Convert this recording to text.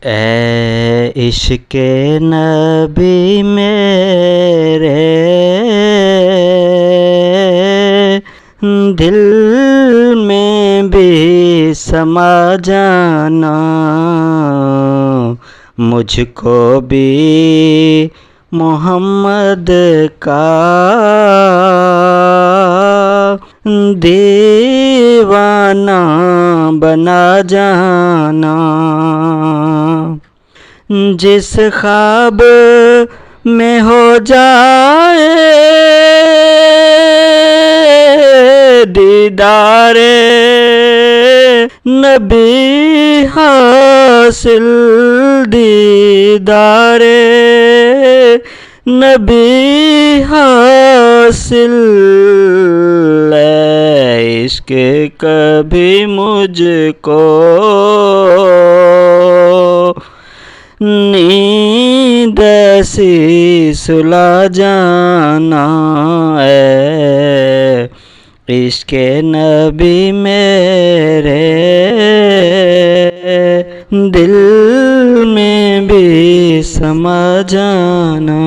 اے عشق نبی میرے دل میں بھی سما جانا، مجھ کو بھی محمد کا دیوانہ بنا جانا۔ جس خواب میں ہو جائے دیدار نبی حاصل، دیدار نبی حاصل، اے عشق کبھی مجھ کو نیند ایسی سلا جانا، اے عشق نبی میرے دل میں بھی سما جانا۔